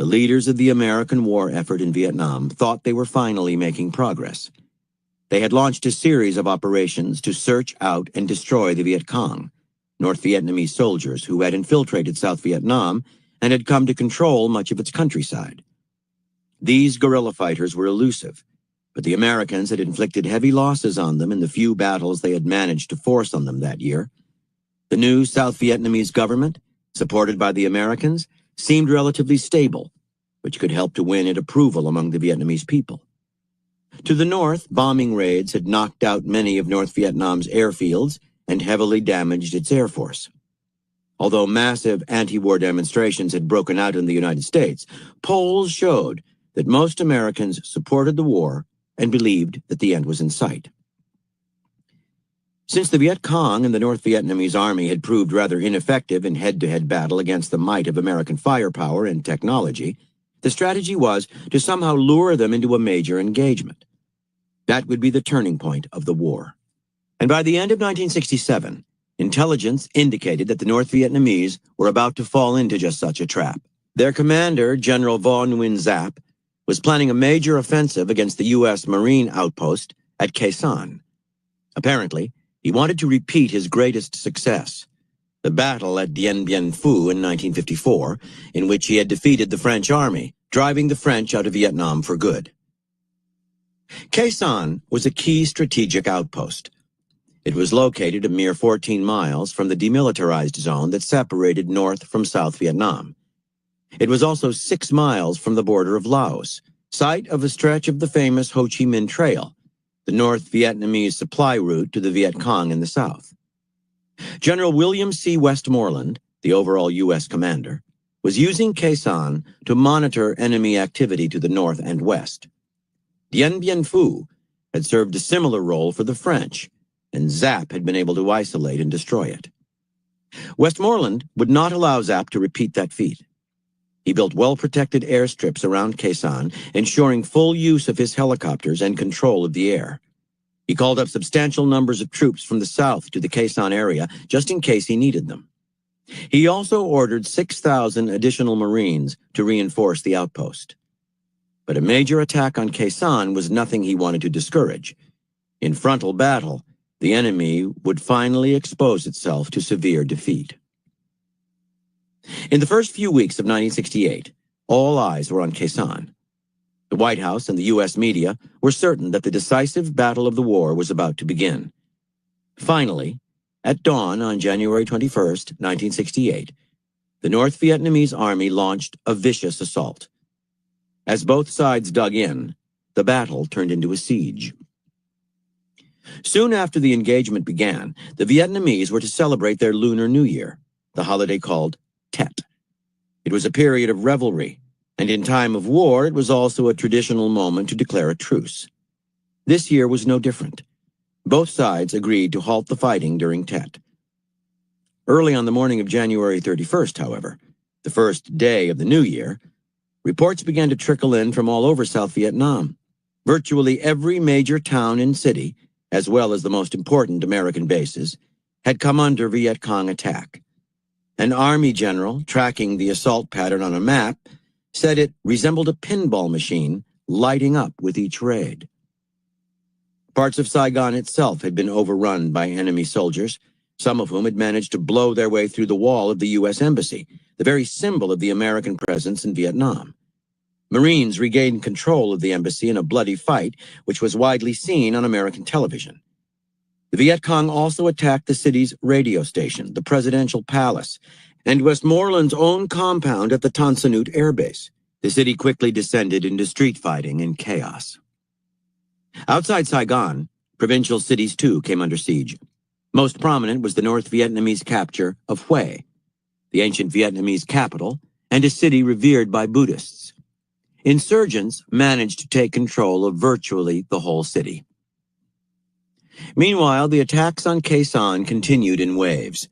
the leaders of the American war effort in Vietnam thought they were finally making progress. They had launched a series of operations to search out and destroy the Viet Cong, North Vietnamese soldiers who had infiltrated South Vietnam and had come to control much of its countryside. These guerrilla fighters were elusive, but the Americans had inflicted heavy losses on them in the few battles they had managed to force on them that year. The new South Vietnamese government, supported by the Americans, seemed relatively stable, which could help to win at approval among the Vietnamese people. To the north, bombing raids had knocked out many of North Vietnam's airfields and heavily damaged its air force. Although massive anti-war demonstrations had broken out in the United States, polls showed that most Americans supported the war and believed that the end was in sight. Since the Viet Cong and the North Vietnamese army had proved rather ineffective in head-to-head battle against the might of American firepower and technology, the strategy was to somehow lure them into a major engagement. That would be the turning point of the war. And by the end of 1967, intelligence indicated that the North Vietnamese were about to fall into just such a trap. Their commander, General Vo Nguyen Giap, was planning a major offensive against the U.S. Marine outpost at Khe Sanh. Apparently, he wanted to repeat his greatest success, the battle at Dien Bien Phu in 1954, in which he had defeated the French army, driving the French out of Vietnam for good. Khe Sanh was a key strategic outpost. It was located a mere 14 miles from the demilitarized zone that separated North from South Vietnam. It was also 6 miles from the border of Laos, site of a stretch of the famous Ho Chi Minh Trail, the North Vietnamese supply route to the Viet Cong in the south. General William C. Westmoreland, the overall U.S. commander, was using Khe Sanh to monitor enemy activity to the north and west. Dien Bien Phu had served a similar role for the French, and Giap had been able to isolate and destroy it. Westmoreland would not allow Giap to repeat that feat. He built well-protected airstrips around Khe Sanh, ensuring full use of his helicopters and control of the air. He called up substantial numbers of troops from the south to the Khe Sanh area, just in case he needed them. He also ordered 6,000 additional Marines to reinforce the outpost. But a major attack on Khe Sanh was nothing he wanted to discourage. In frontal battle, the enemy would finally expose itself to severe defeat. In the first few weeks of 1968, all eyes were on Khe Sanh. The White House and the U.S. media were certain that the decisive battle of the war was about to begin. Finally, at dawn on January 21, 1968, the North Vietnamese army launched a vicious assault. As both sides dug in, the battle turned into a siege. Soon after the engagement began, the Vietnamese were to celebrate their Lunar New Year, the holiday called Tet. It was a period of revelry, and in time of war it was also a traditional moment to declare a truce. This year was no different. Both sides agreed to halt the fighting during Tet. Early on the morning of January 31st, however, the first day of the new year, reports began to trickle in from all over South Vietnam. Virtually every major town and city, as well as the most important American bases, had come under Viet Cong attack. An army general, tracking the assault pattern on a map, said it resembled a pinball machine lighting up with each raid. Parts of Saigon itself had been overrun by enemy soldiers, some of whom had managed to blow their way through the wall of the U.S. Embassy, the very symbol of the American presence in Vietnam. Marines regained control of the embassy in a bloody fight, which was widely seen on American television. The Viet Cong also attacked the city's radio station, the Presidential Palace, and Westmoreland's own compound at the Tan Son Nhut Air Base. The city quickly descended into street fighting and chaos. Outside Saigon, provincial cities too came under siege. Most prominent was the North Vietnamese capture of Hue, the ancient Vietnamese capital, and a city revered by Buddhists. Insurgents managed to take control of virtually the whole city. Meanwhile, the attacks on Khe Sanh continued in waves.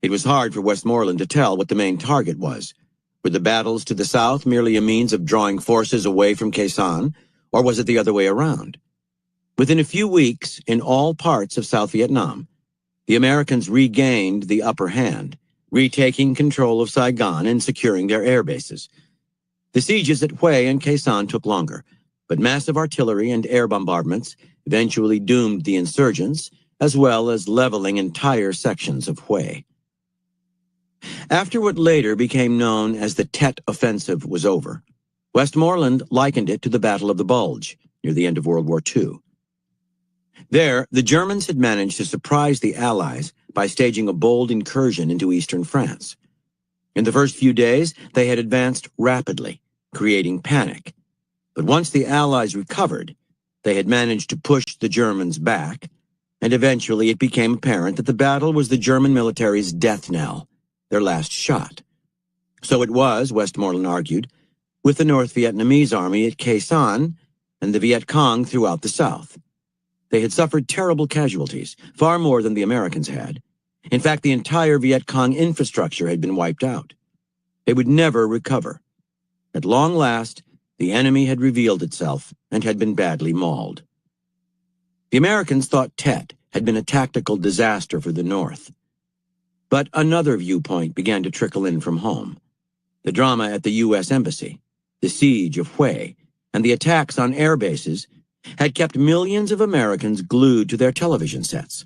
It was hard for Westmoreland to tell what the main target was. Were the battles to the south merely a means of drawing forces away from Khe Sanh, or was it the other way around? Within a few weeks, in all parts of South Vietnam, the Americans regained the upper hand, retaking control of Saigon and securing their air bases. The sieges at Hue and Khe Sanh took longer, but massive artillery and air bombardments eventually doomed the insurgents, as well as leveling entire sections of Hue. After what later became known as the Tet Offensive was over, Westmoreland likened it to the Battle of the Bulge, near the end of World War II. There, the Germans had managed to surprise the Allies by staging a bold incursion into eastern France. In the first few days, they had advanced rapidly, creating panic. But once the Allies recovered, they had managed to push the Germans back, and eventually it became apparent that the battle was the German military's death knell, their last shot. So it was, Westmoreland argued, with the North Vietnamese army at Khe Sanh and the Viet Cong throughout the South. They had suffered terrible casualties, far more than the Americans had. In fact, the entire Viet Cong infrastructure had been wiped out. They would never recover. At long last, the enemy had revealed itself and had been badly mauled. The Americans thought Tet had been a tactical disaster for the North. But another viewpoint began to trickle in from home. The drama at the U.S. Embassy, the siege of Hue, and the attacks on air bases had kept millions of Americans glued to their television sets.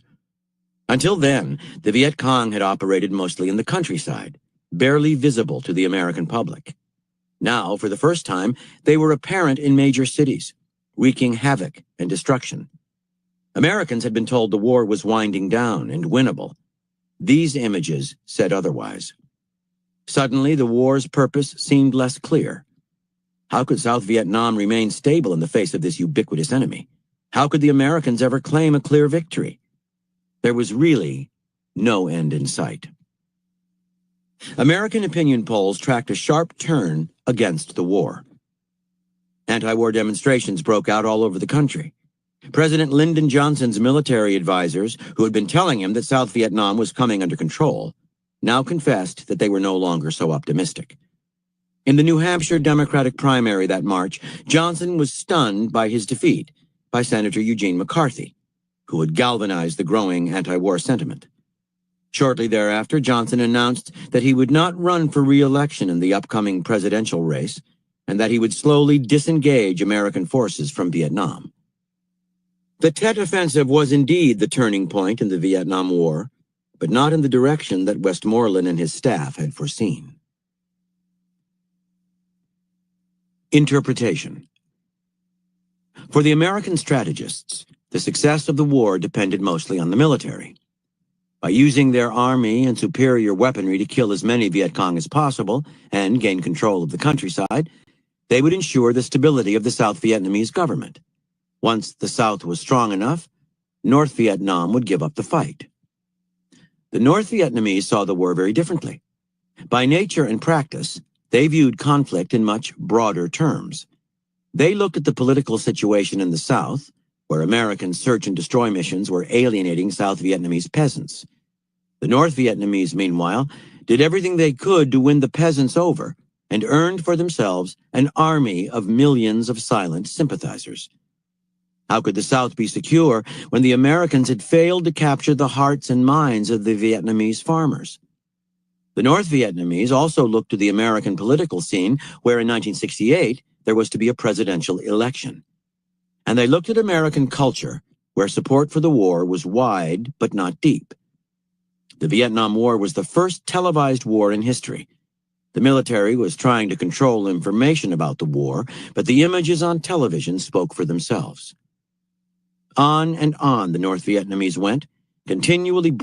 Until then, the Viet Cong had operated mostly in the countryside, barely visible to the American public. Now, for the first time, they were apparent in major cities, wreaking havoc and destruction. Americans had been told the war was winding down and winnable. These images said otherwise. Suddenly, the war's purpose seemed less clear. How could South Vietnam remain stable in the face of this ubiquitous enemy? How could the Americans ever claim a clear victory? There was really no end in sight. American opinion polls tracked a sharp turn against the war. Anti-war demonstrations broke out all over the country. President Lyndon Johnson's military advisors, who had been telling him that South Vietnam was coming under control, now confessed that they were no longer so optimistic. In the New Hampshire Democratic primary that March, Johnson was stunned by his defeat by Senator Eugene McCarthy, who had galvanized the growing anti-war sentiment. Shortly thereafter, Johnson announced that he would not run for re-election in the upcoming presidential race and that he would slowly disengage American forces from Vietnam. The Tet Offensive was indeed the turning point in the Vietnam War, but not in the direction that Westmoreland and his staff had foreseen. Interpretation. For the American strategists, the success of the war depended mostly on the military. By using their army and superior weaponry to kill as many Viet Cong as possible and gain control of the countryside, they would ensure the stability of the South Vietnamese government. Once the South was strong enough, North Vietnam would give up the fight. The North Vietnamese saw the war very differently. By nature and practice, they viewed conflict in much broader terms. They looked at the political situation in the South, where American search and destroy missions were alienating South Vietnamese peasants. The North Vietnamese, meanwhile, did everything they could to win the peasants over and earned for themselves an army of millions of silent sympathizers. How could the South be secure when the Americans had failed to capture the hearts and minds of the Vietnamese farmers? The North Vietnamese also looked to the American political scene, where in 1968 there was to be a presidential election. And they looked at American culture, where support for the war was wide but not deep. The Vietnam War was the first televised war in history. The military was trying to control information about the war, but the images on television spoke for themselves. On and on the North Vietnamese went, continually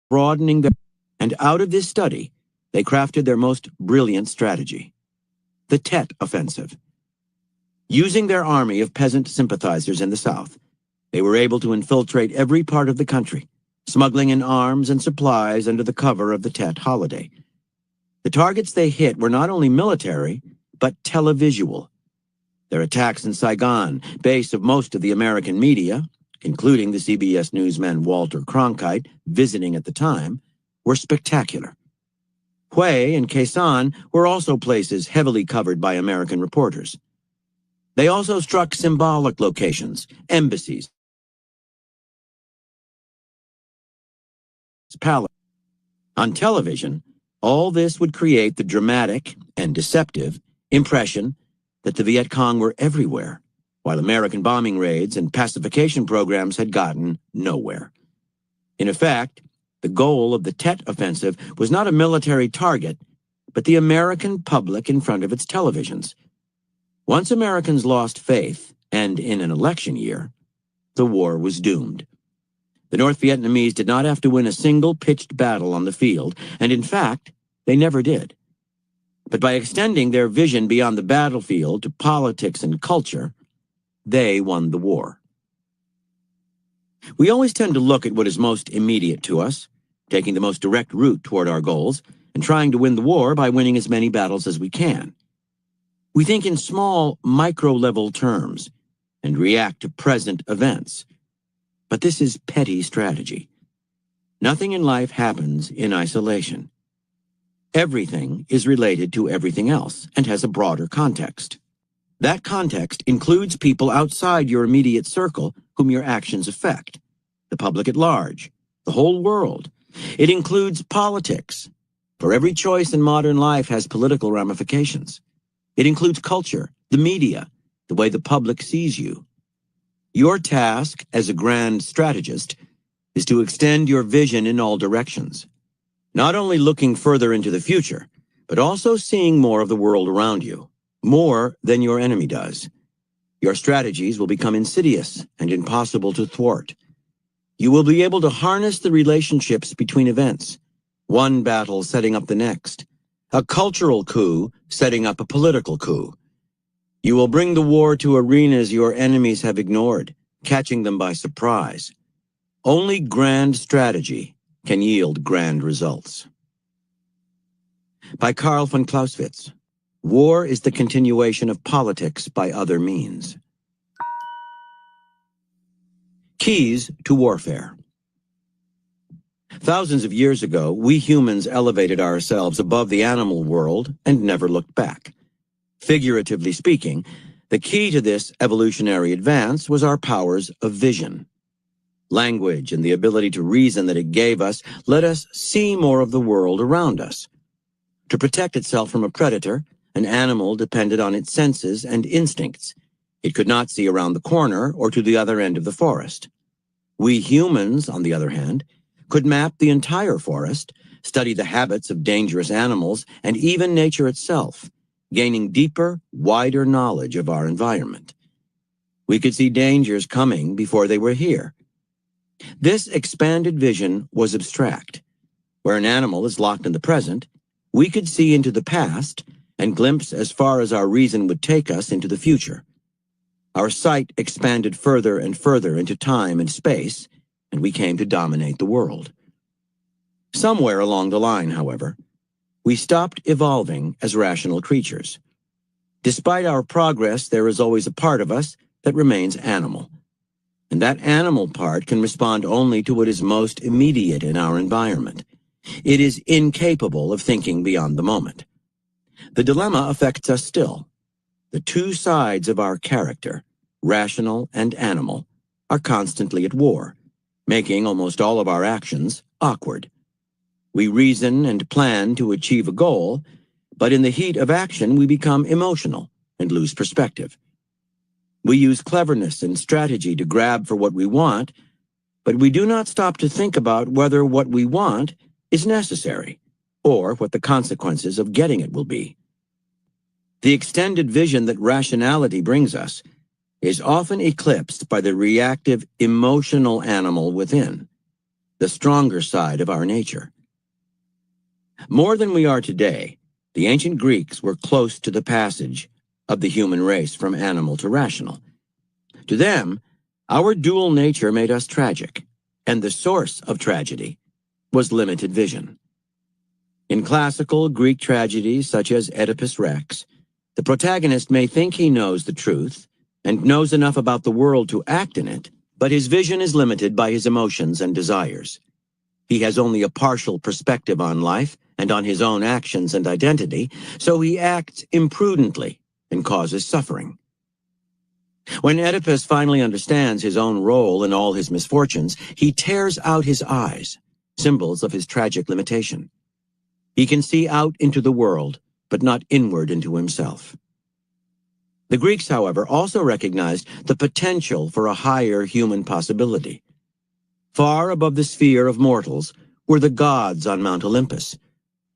broadening their, and out of this study, they crafted their most brilliant strategy, the Tet Offensive. Using their army of peasant sympathizers in the South, they were able to infiltrate every part of the country, smuggling in arms and supplies under the cover of the Tet holiday. The targets they hit were not only military, but televisual. Their attacks in Saigon, base of most of the American media, including the CBS newsman Walter Cronkite, visiting at the time, were spectacular. Hue and Khe Sanh were also places heavily covered by American reporters. They also struck symbolic locations, embassies, palaces. On television, All this would create the dramatic and deceptive impression that the Viet Cong were everywhere, while American bombing raids and pacification programs had gotten nowhere. In effect, the goal of the Tet Offensive was not a military target, but the American public in front of its televisions. Once Americans lost faith, and in an election year, the war was doomed. The North Vietnamese did not have to win a single pitched battle on the field, and in fact, they never did. But by extending their vision beyond the battlefield to politics and culture, they won the war. We always tend to look at what is most immediate to us, taking the most direct route toward our goals, and trying to win the war by winning as many battles as we can. We think in small, micro-level terms and react to present events. But this is petty strategy. Nothing in life happens in isolation. Everything is related to everything else and has a broader context. That context includes people outside your immediate circle whom your actions affect, the public at large, the whole world. It includes politics, for every choice in modern life has political ramifications. It includes culture, the media, the way the public sees you. Your task as a grand strategist is to extend your vision in all directions, not only looking further into the future, but also seeing more of the world around you, more than your enemy does. Your strategies will become insidious and impossible to thwart. You will be able to harness the relationships between events, one battle setting up the next, a cultural coup setting up a political coup. You will bring the war to arenas your enemies have ignored, catching them by surprise. Only grand strategy can yield grand results. By Karl von Clausewitz. War is the continuation of politics by other means. Keys to warfare. Thousands of years ago, we humans elevated ourselves above the animal world and never looked back. Figuratively speaking, the key to this evolutionary advance was our powers of vision. Language and the ability to reason that it gave us let us see more of the world around us. To protect itself from a predator, an animal depended on its senses and instincts. It could not see around the corner or to the other end of the forest. We humans, on the other hand, could map the entire forest, study the habits of dangerous animals, and even nature itself, gaining deeper, wider knowledge of our environment. We could see dangers coming before they were here. This expanded vision was abstract. Where an animal is locked in the present, we could see into the past and glimpse as far as our reason would take us into the future. Our sight expanded further and further into time and space, and we came to dominate the world. Somewhere along the line, however, we stopped evolving as rational creatures. Despite our progress, there is always a part of us that remains animal. And that animal part can respond only to what is most immediate in our environment. It is incapable of thinking beyond the moment. The dilemma affects us still. The two sides of our character, rational and animal, are constantly at war, making almost all of our actions awkward. We reason and plan to achieve a goal, but in the heat of action we become emotional and lose perspective. We use cleverness and strategy to grab for what we want, but we do not stop to think about whether what we want is necessary, or what the consequences of getting it will be. The extended vision that rationality brings us is often eclipsed by the reactive, emotional animal within, the stronger side of our nature. More than we are today, the ancient Greeks were close to the passage of the human race from animal to rational. To them, our dual nature made us tragic, and the source of tragedy was limited vision. In classical Greek tragedies such as Oedipus Rex, the protagonist may think he knows the truth and knows enough about the world to act in it, but his vision is limited by his emotions and desires. He has only a partial perspective on life and on his own actions and identity, so he acts imprudently and causes suffering. When Oedipus finally understands his own role in all his misfortunes, he tears out his eyes, symbols of his tragic limitation. He can see out into the world, but not inward into himself. The Greeks, however, also recognized the potential for a higher human possibility. Far above the sphere of mortals were the gods on Mount Olympus,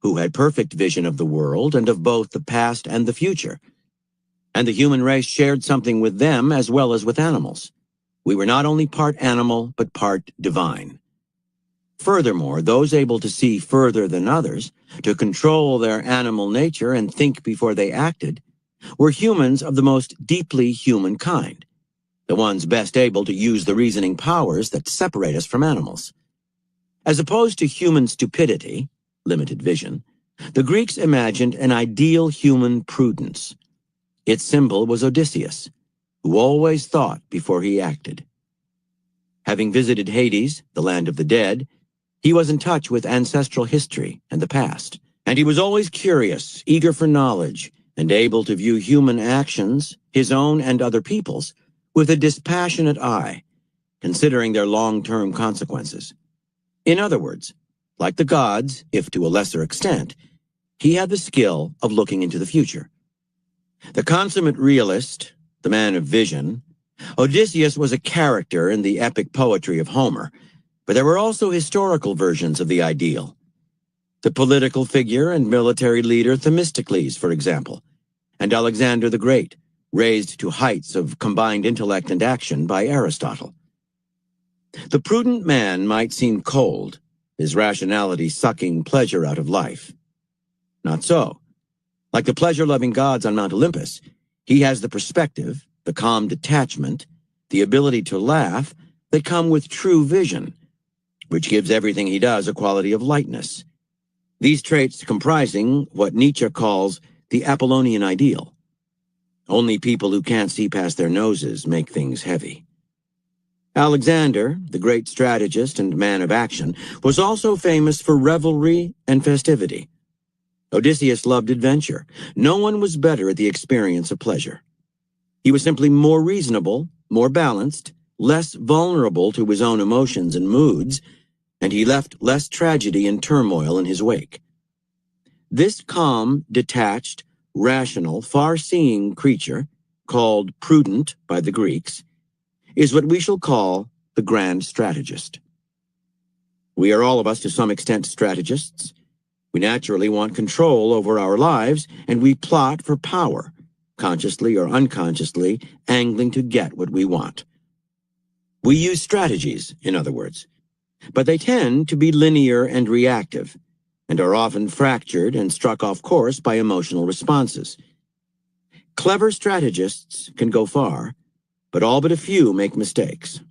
who had perfect vision of the world and of both the past and the future. And the human race shared something with them as well as with animals. We were not only part animal, but part divine. Furthermore, those able to see further than others, to control their animal nature and think before they acted, were humans of the most deeply human kind, the ones best able to use the reasoning powers that separate us from animals. As opposed to human stupidity, limited vision, the Greeks imagined an ideal human prudence. Its symbol was Odysseus, who always thought before he acted. Having visited Hades, the land of the dead, he was in touch with ancestral history and the past, and he was always curious, eager for knowledge, and able to view human actions, his own and other people's, with a dispassionate eye, considering their long-term consequences. In other words, like the gods, if to a lesser extent, he had the skill of looking into the future. The consummate realist, the man of vision, Odysseus was a character in the epic poetry of Homer, but there were also historical versions of the ideal. The political figure and military leader Themistocles, for example, and Alexander the Great, raised to heights of combined intellect and action by Aristotle. The prudent man might seem cold, his rationality sucking pleasure out of life. Not so. Like the pleasure-loving gods on Mount Olympus, he has the perspective, the calm detachment, the ability to laugh that come with true vision, which gives everything he does a quality of lightness. These traits comprising what Nietzsche calls the Apollonian ideal. Only people who can't see past their noses make things heavy. Alexander, the great strategist and man of action, was also famous for revelry and festivity. Odysseus loved adventure. No one was better at the experience of pleasure. He was simply more reasonable, more balanced, less vulnerable to his own emotions and moods, and he left less tragedy and turmoil in his wake. This calm, detached, rational, far-seeing creature, called prudent by the Greeks, is what we shall call the grand strategist. We are all of us to some extent strategists. We naturally want control over our lives, and we plot for power, consciously or unconsciously, angling to get what we want. We use strategies, in other words, but they tend to be linear and reactive, and are often fractured and struck off course by emotional responses. Clever strategists can go far, but all but a few make mistakes.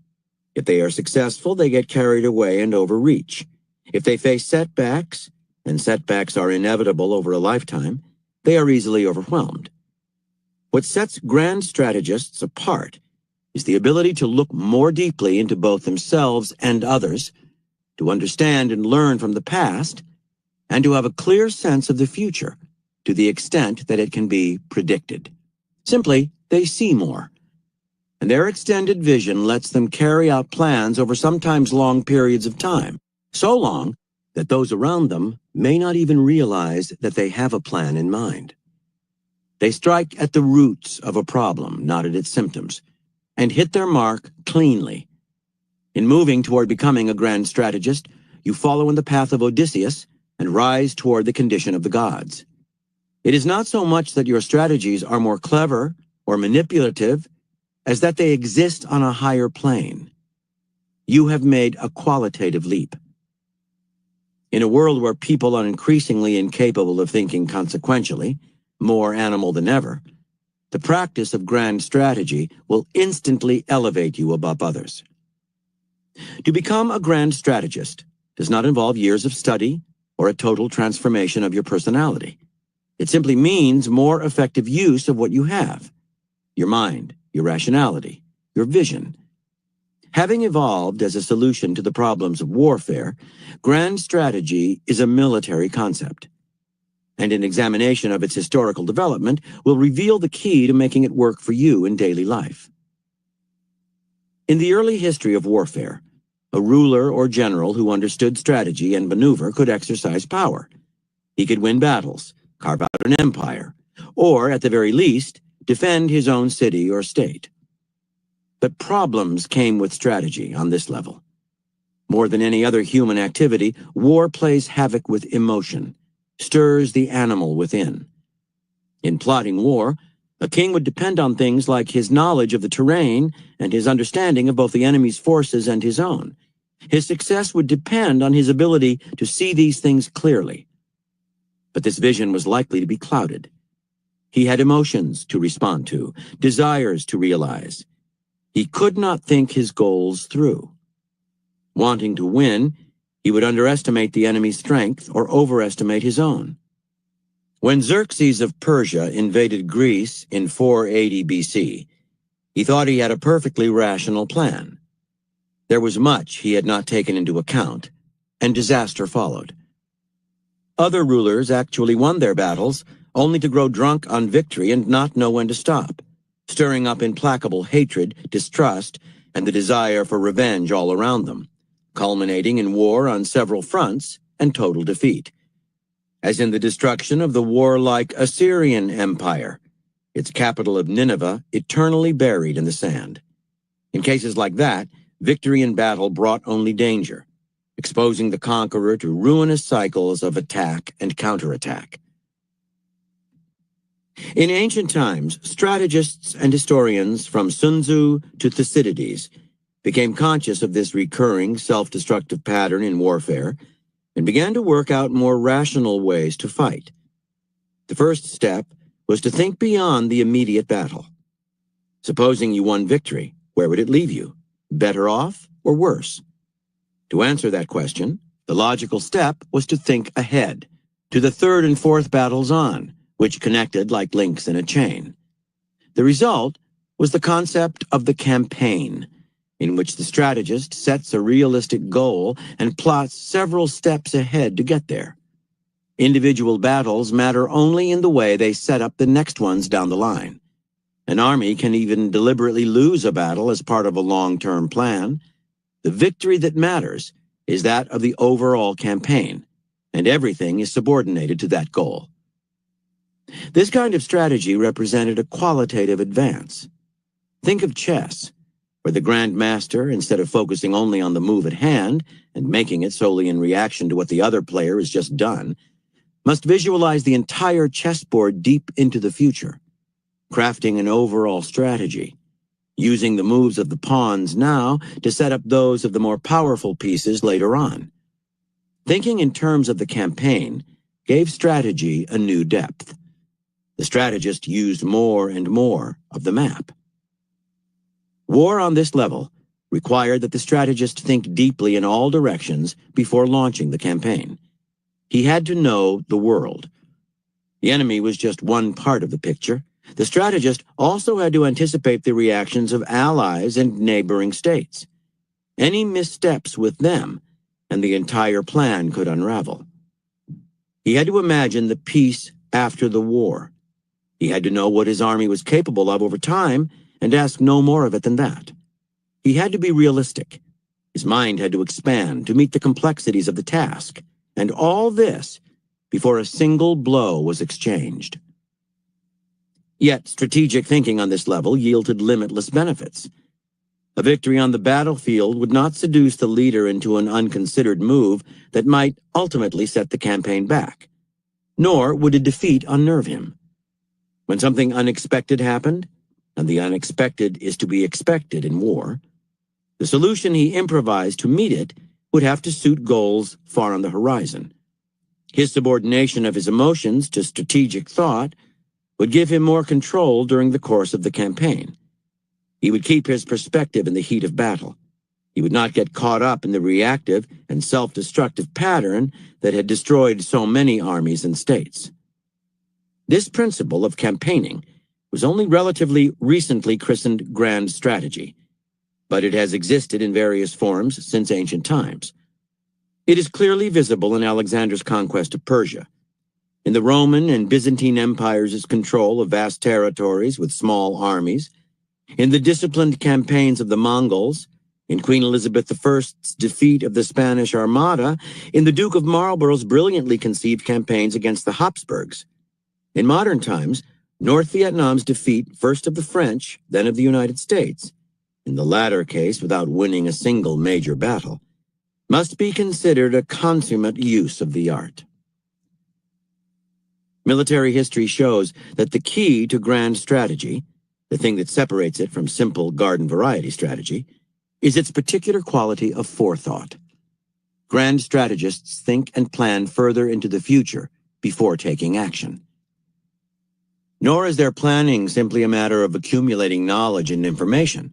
If they are successful, they get carried away and overreach. If they face setbacks, and setbacks are inevitable over a lifetime, they are easily overwhelmed. What sets grand strategists apart is the ability to look more deeply into both themselves and others, to understand and learn from the past, and to have a clear sense of the future, to the extent that it can be predicted. Simply, they see more, and their extended vision lets them carry out plans over sometimes long periods of time, so long that those around them may not even realize that they have a plan in mind. They strike at the roots of a problem, not at its symptoms, and hit their mark cleanly. In moving toward becoming a grand strategist, you follow in the path of Odysseus and rise toward the condition of the gods. It is not so much that your strategies are more clever or manipulative as that they exist on a higher plane. You have made a qualitative leap. In a world where people are increasingly incapable of thinking consequentially, more animal than ever, the practice of grand strategy will instantly elevate you above others. To become a grand strategist does not involve years of study or a total transformation of your personality. It simply means more effective use of what you have: your mind, your rationality, your vision. Having evolved as a solution to the problems of warfare, grand strategy is a military concept, and an examination of its historical development will reveal the key to making it work for you in daily life. In the early history of warfare, a ruler or general who understood strategy and maneuver could exercise power. He could win battles, carve out an empire, or, at the very least, defend his own city or state. But problems came with strategy on this level. More than any other human activity, war plays havoc with emotion, stirs the animal within. In plotting war, a king would depend on things like his knowledge of the terrain and his understanding of both the enemy's forces and his own. His success would depend on his ability to see these things clearly. But this vision was likely to be clouded. He had emotions to respond to, desires to realize. He could not think his goals through. Wanting to win, he would underestimate the enemy's strength or overestimate his own. When Xerxes of Persia invaded Greece in 480 BC, he thought he had a perfectly rational plan. There was much he had not taken into account, and disaster followed. Other rulers actually won their battles, only to grow drunk on victory and not know when to stop, stirring up implacable hatred, distrust, and the desire for revenge all around them, culminating in war on several fronts and total defeat. As in the destruction of the warlike Assyrian Empire, its capital of Nineveh eternally buried in the sand. In cases like that, victory in battle brought only danger, exposing the conqueror to ruinous cycles of attack and counterattack. In ancient times, strategists and historians from Sun Tzu to Thucydides became conscious of this recurring self-destructive pattern in warfare and began to work out more rational ways to fight. The first step was to think beyond the immediate battle. Supposing you won victory, where would it leave you? Better off or worse? To answer that question, the logical step was to think ahead, to the third and fourth battles on, which connected like links in a chain. The result was the concept of the campaign, in which the strategist sets a realistic goal and plots several steps ahead to get there. Individual battles matter only in the way they set up the next ones down the line. An army can even deliberately lose a battle as part of a long-term plan. The victory that matters is that of the overall campaign, and everything is subordinated to that goal. This kind of strategy represented a qualitative advance. Think of chess, where the Grand Master, instead of focusing only on the move at hand and making it solely in reaction to what the other player has just done, must visualize the entire chessboard deep into the future, crafting an overall strategy, using the moves of the pawns now to set up those of the more powerful pieces later on. Thinking in terms of the campaign gave strategy a new depth. The strategist used more and more of the map. War on this level required that the strategist think deeply in all directions before launching the campaign. He had to know the world. The enemy was just one part of the picture. The strategist also had to anticipate the reactions of allies and neighboring states. Any missteps with them, and the entire plan could unravel. He had to imagine the peace after the war. He had to know what his army was capable of over time and ask no more of it than that. He had to be realistic. His mind had to expand to meet the complexities of the task, and all this before a single blow was exchanged. Yet strategic thinking on this level yielded limitless benefits. A victory on the battlefield would not seduce the leader into an unconsidered move that might ultimately set the campaign back, nor would a defeat unnerve him. When something unexpected happened, and the unexpected is to be expected in war, the solution he improvised to meet it would have to suit goals far on the horizon. His subordination of his emotions to strategic thought would give him more control during the course of the campaign. He would keep his perspective in the heat of battle. He would not get caught up in the reactive and self-destructive pattern that had destroyed so many armies and states. This principle of campaigning was only relatively recently christened grand strategy, but it has existed in various forms since ancient times. It is clearly visible in Alexander's conquest of Persia, in the Roman and Byzantine empires' control of vast territories with small armies, in the disciplined campaigns of the Mongols, in Queen Elizabeth I's defeat of the Spanish Armada, in the Duke of Marlborough's brilliantly conceived campaigns against the Habsburgs. In modern times, North Vietnam's defeat first of the French, then of the United States, in the latter case without winning a single major battle, must be considered a consummate use of the art. Military history shows that the key to grand strategy, the thing that separates it from simple garden variety strategy, is its particular quality of forethought. Grand strategists think and plan further into the future before taking action. Nor is their planning simply a matter of accumulating knowledge and information.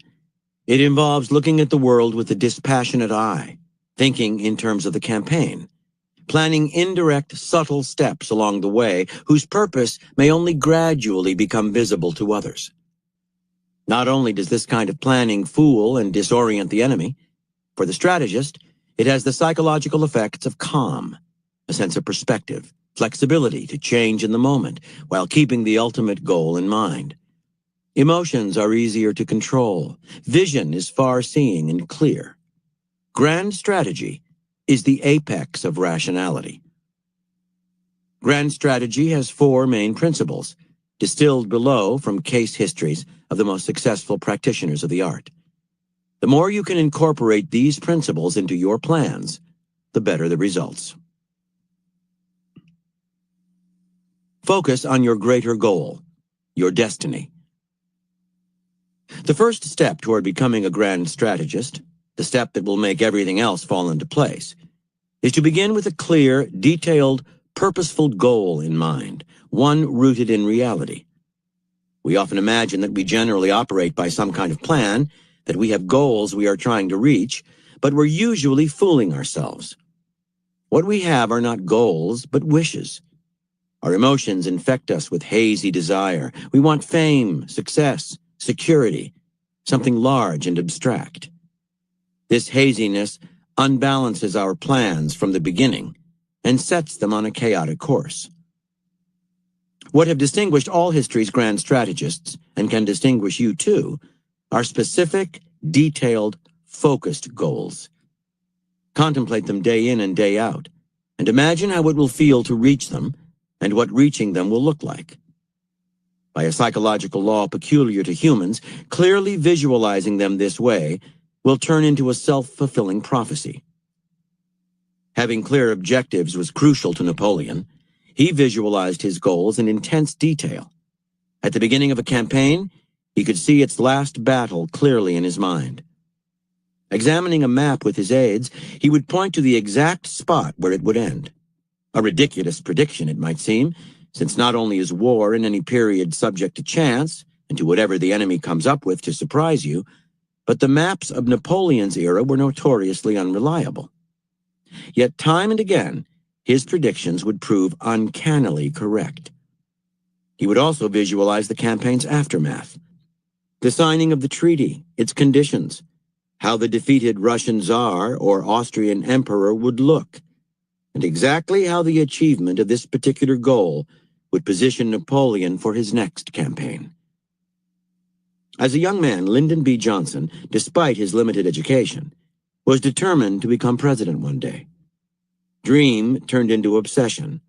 It involves looking at the world with a dispassionate eye, thinking in terms of the campaign, planning indirect, subtle steps along the way whose purpose may only gradually become visible to others. Not only does this kind of planning fool and disorient the enemy, for the strategist, it has the psychological effects of calm, a sense of perspective, flexibility to change in the moment while keeping the ultimate goal in mind. Emotions are easier to control. Vision is far-seeing and clear. Grand strategy is the apex of rationality. Grand strategy has four main principles, distilled below from case histories of the most successful practitioners of the art. The more you can incorporate these principles into your plans, the better the results. Focus on your greater goal, your destiny. The first step toward becoming a grand strategist, the step that will make everything else fall into place, is to begin with a clear, detailed, purposeful goal in mind, one rooted in reality. We often imagine that we generally operate by some kind of plan, that we have goals we are trying to reach, but we're usually fooling ourselves. What we have are not goals, but wishes. Our emotions infect us with hazy desire. We want fame, success, security, something large and abstract. This haziness unbalances our plans from the beginning and sets them on a chaotic course. What have distinguished all history's grand strategists, and can distinguish you too, are specific, detailed, focused goals. Contemplate them day in and day out, and imagine how it will feel to reach them and what reaching them will look like. By a psychological law peculiar to humans, clearly visualizing them this way will turn into a self-fulfilling prophecy. Having clear objectives was crucial to Napoleon. He visualized his goals in intense detail. At the beginning of a campaign, he could see its last battle clearly in his mind. Examining a map with his aides, he would point to the exact spot where it would end. A ridiculous prediction, it might seem, since not only is war in any period subject to chance and to whatever the enemy comes up with to surprise you, but the maps of Napoleon's era were notoriously unreliable. Yet time and again, his predictions would prove uncannily correct. He would also visualize the campaign's aftermath, the signing of the treaty, its conditions, how the defeated Russian Tsar or Austrian Emperor would look, and exactly how the achievement of this particular goal would position Napoleon for his next campaign. As a young man, Lyndon B. Johnson, despite his limited education, was determined to become president one day. Dream turned into obsession.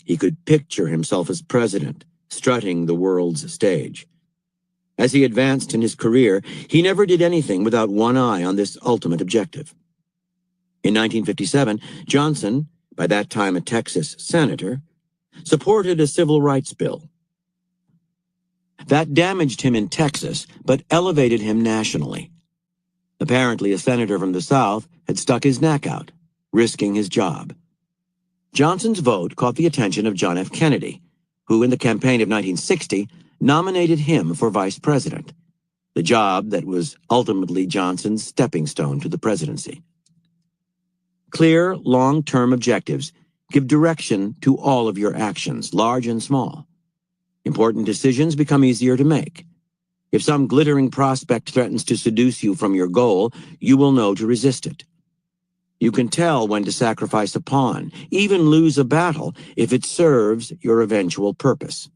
He could picture himself as president, strutting the world's stage. As he advanced in his career, he never did anything without one eye on this ultimate objective. In 1957, Johnson, by that time a Texas senator, supported a civil rights bill. That damaged him in Texas, but elevated him nationally. Apparently, a senator from the South had stuck his neck out, risking his job. Johnson's vote caught the attention of John F. Kennedy, who in the campaign of 1960 nominated him for vice president, the job that was ultimately Johnson's stepping stone to the presidency. Clear, long-term objectives give direction to all of your actions, large and small. Important decisions become easier to make. If some glittering prospect threatens to seduce you from your goal, you will know to resist it. You can tell when to sacrifice a pawn, even lose a battle, if it serves your eventual purpose.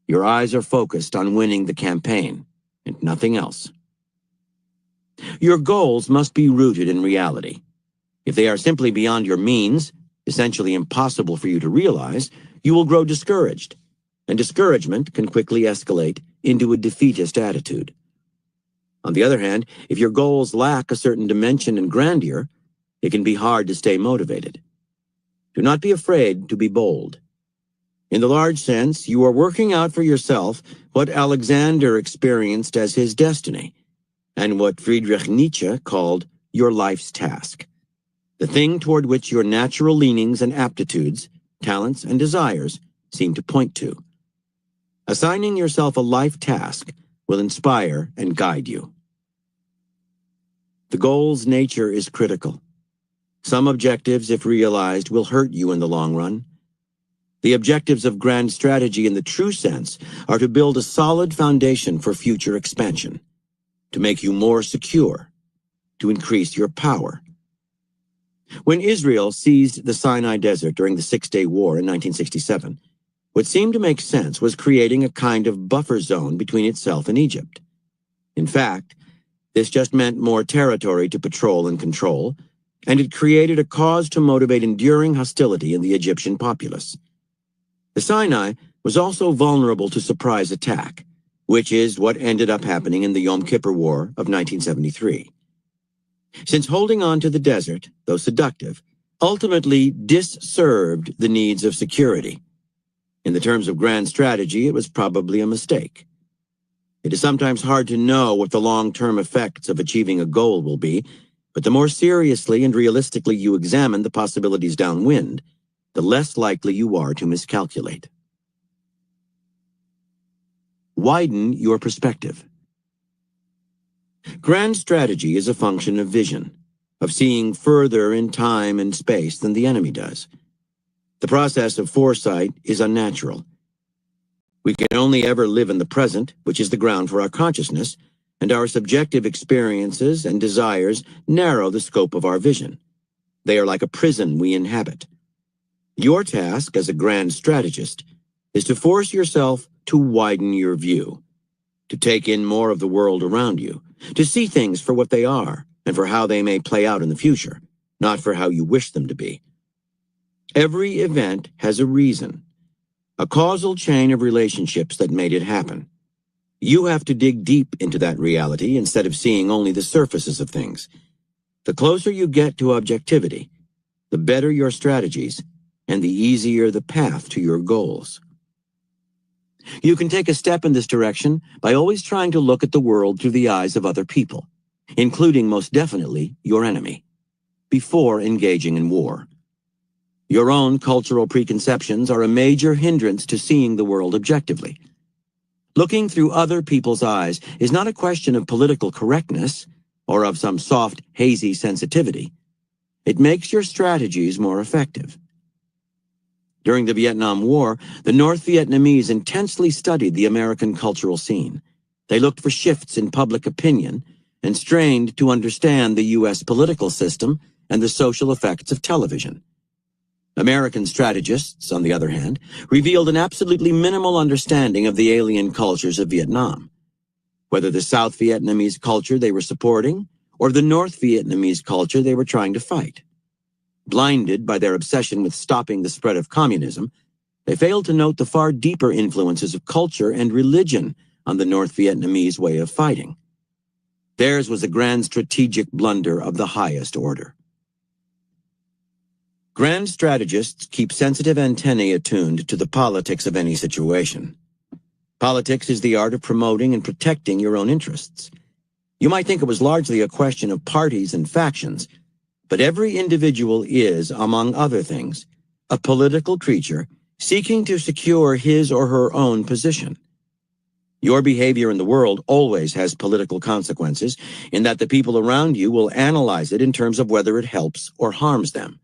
Your eyes are focused on winning the campaign, and nothing else. Your goals must be rooted in reality. If they are simply beyond your means, essentially impossible for you to realize, you will grow discouraged, and discouragement can quickly escalate into a defeatist attitude. On the other hand, if your goals lack a certain dimension and grandeur, it can be hard to stay motivated. Do not be afraid to be bold. In the large sense, you are working out for yourself what Alexander experienced as his destiny, and what Friedrich Nietzsche called your life's task, the thing toward which your natural leanings and aptitudes, talents and desires seem to point to. Assigning yourself a life task will inspire and guide you. The goal's nature is critical. Some objectives, if realized, will hurt you in the long run. The objectives of grand strategy in the true sense are to build a solid foundation for future expansion, to make you more secure, to increase your power. When Israel seized the Sinai Desert during the Six-Day War in 1967, what seemed to make sense was creating a kind of buffer zone between itself and Egypt. In fact, this just meant more territory to patrol and control, and it created a cause to motivate enduring hostility in the Egyptian populace. The Sinai was also vulnerable to surprise attack, which is what ended up happening in the Yom Kippur War of 1973. Since holding on to the desert, though seductive, ultimately disserved the needs of security. In the terms of grand strategy, it was probably a mistake. It is sometimes hard to know what the long-term effects of achieving a goal will be, but the more seriously and realistically you examine the possibilities downwind, the less likely you are to miscalculate. Widen your perspective. Grand strategy is a function of vision, of seeing further in time and space than the enemy does. The process of foresight is unnatural. We can only ever live in the present, which is the ground for our consciousness, and our subjective experiences and desires narrow the scope of our vision. They are like a prison we inhabit. Your task as a grand strategist is to force yourself to widen your view, to take in more of the world around you, to see things for what they are and for how they may play out in the future, not for how you wish them to be. Every event has a reason, a causal chain of relationships that made it happen. You have to dig deep into that reality instead of seeing only the surfaces of things. The closer you get to objectivity, the better your strategies, and the easier the path to your goals. You can take a step in this direction by always trying to look at the world through the eyes of other people, including most definitely your enemy, before engaging in war. Your own cultural preconceptions are a major hindrance to seeing the world objectively. Looking through other people's eyes is not a question of political correctness or of some soft, hazy sensitivity. It makes your strategies more effective. During the Vietnam War, the North Vietnamese intensely studied the American cultural scene. They looked for shifts in public opinion and strained to understand the U.S. political system and the social effects of television. American strategists, on the other hand, revealed an absolutely minimal understanding of the alien cultures of Vietnam. Whether the South Vietnamese culture they were supporting or the North Vietnamese culture they were trying to fight. Blinded by their obsession with stopping the spread of communism, they failed to note the far deeper influences of culture and religion on the North Vietnamese way of fighting. Theirs was a grand strategic blunder of the highest order. Grand strategists keep sensitive antennae attuned to the politics of any situation. Politics is the art of promoting and protecting your own interests. You might think it was largely a question of parties and factions, but every individual is, among other things, a political creature seeking to secure his or her own position. Your behavior in the world always has political consequences in that the people around you will analyze it in terms of whether it helps or harms them.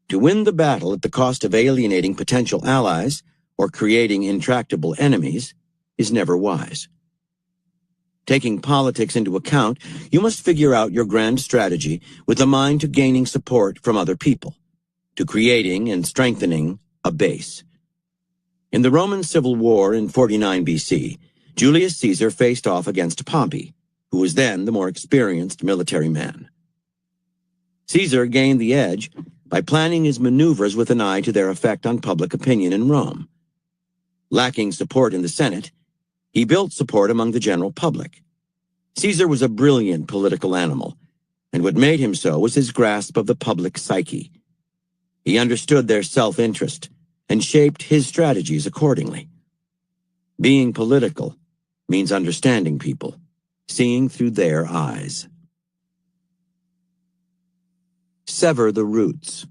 To win the battle at the cost of alienating potential allies or creating intractable enemies is never wise. Taking politics into account, you must figure out your grand strategy with a mind to gaining support from other people, to creating and strengthening a base. In the Roman Civil War in 49 BC, Julius Caesar faced off against Pompey, who was then the more experienced military man. Caesar gained the edge by planning his maneuvers with an eye to their effect on public opinion in Rome. Lacking support in the Senate, he built support among the general public. Caesar was a brilliant political animal, and what made him so was his grasp of the public psyche. He understood their self-interest and shaped his strategies accordingly. Being political means understanding people, seeing through their eyes. Sever the roots.